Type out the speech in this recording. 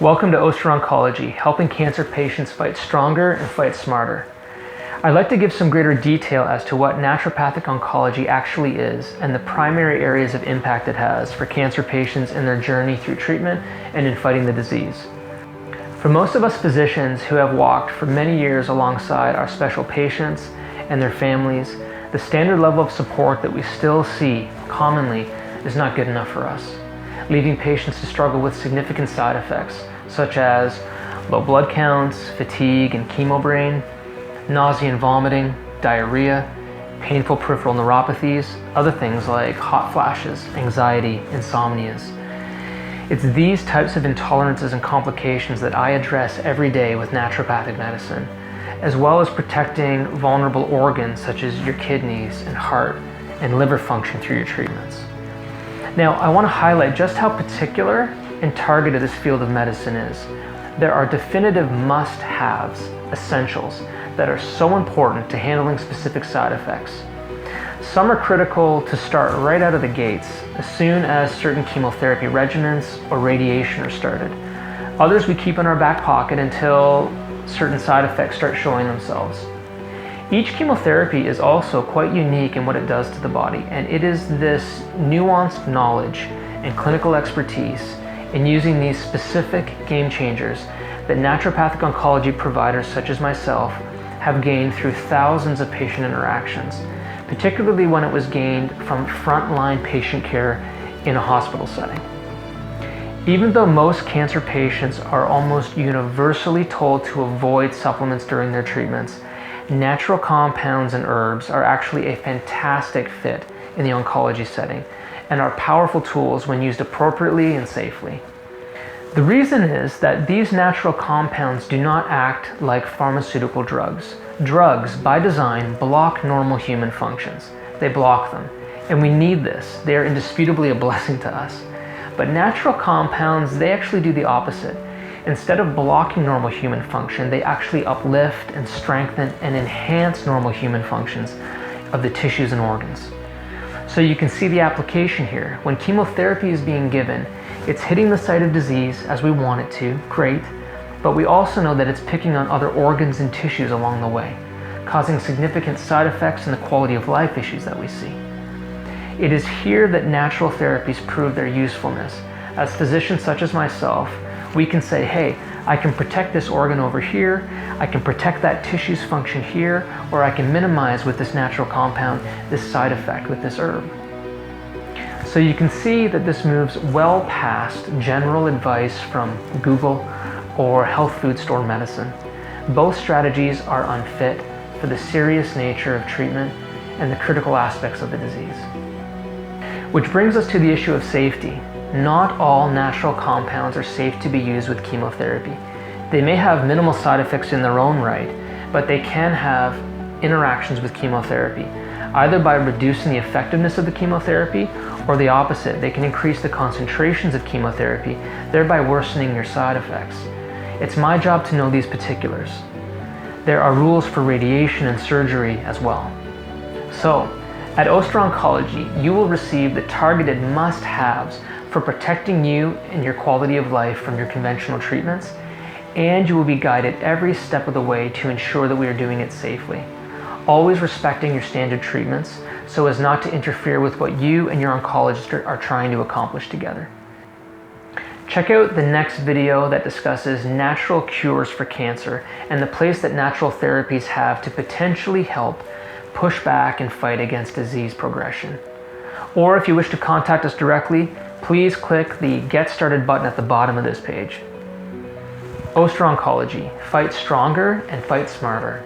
Welcome to Oster Oncology, helping cancer patients fight stronger and fight smarter. I'd like to give some greater detail as to what naturopathic oncology actually is and the primary areas of impact it has for cancer patients in their journey through treatment and in fighting the disease. For most of us physicians who have walked for many years alongside our special patients and their families, the standard level of support that we still see commonly is not good enough for us, leaving patients to struggle with significant side effects such as low blood counts, fatigue and chemo brain, nausea and vomiting, diarrhea, painful peripheral neuropathies, other things like hot flashes, anxiety, insomnias. It's these types of intolerances and complications that I address every day with naturopathic medicine, as well as protecting vulnerable organs such as your kidneys and heart and liver function through your treatments. Now, I want to highlight just how particular and targeted this field of medicine is. There are definitive must-haves, essentials, that are so important to handling specific side effects. Some are critical to start right out of the gates, as soon as certain chemotherapy regimens or radiation are started. Others we keep in our back pocket until certain side effects start showing themselves. Each chemotherapy is also quite unique in what it does to the body, and it is this nuanced knowledge and clinical expertise in using these specific game changers that naturopathic oncology providers such as myself have gained through thousands of patient interactions, particularly when it was gained from frontline patient care in a hospital setting. Even though most cancer patients are almost universally told to avoid supplements during their treatments, natural compounds and herbs are actually a fantastic fit in the oncology setting and are powerful tools when used appropriately and safely. The reason is that these natural compounds do not act like pharmaceutical drugs. Drugs, by design, block normal human functions. They block them, and we need this. They are indisputably a blessing to us. But natural compounds, they actually do the opposite. Instead of blocking normal human function, they actually uplift and strengthen and enhance normal human functions of the tissues and organs. So you can see the application here. When chemotherapy is being given, it's hitting the site of disease as we want it to, great, but we also know that it's picking on other organs and tissues along the way, causing significant side effects and the quality of life issues that we see. It is here that natural therapies prove their usefulness. As physicians such as myself, we can say, hey, I can protect this organ over here, I can protect that tissue's function here, or I can minimize with this natural compound this side effect with this herb. So you can see that this moves well past general advice from Google or health food store medicine. Both strategies are unfit for the serious nature of treatment and the critical aspects of the disease. Which brings us to the issue of safety. Not all natural compounds are safe to be used with chemotherapy. They may have minimal side effects in their own right, but they can have interactions with chemotherapy, either by reducing the effectiveness of the chemotherapy or the opposite. They can increase the concentrations of chemotherapy, thereby worsening your side effects. It's my job to know these particulars. There are rules for radiation and surgery as well. So, at Oster Oncology, you will receive the targeted must-haves for protecting you and your quality of life from your conventional treatments, and you will be guided every step of the way to ensure that we are doing it safely, always respecting your standard treatments so as not to interfere with what you and your oncologist are trying to accomplish together. Check out the next video that discusses natural cures for cancer and the place that natural therapies have to potentially help push back and fight against disease progression. Or if you wish to contact us directly, please click the Get Started button at the bottom of this page. Oster Oncology, fight stronger and fight smarter.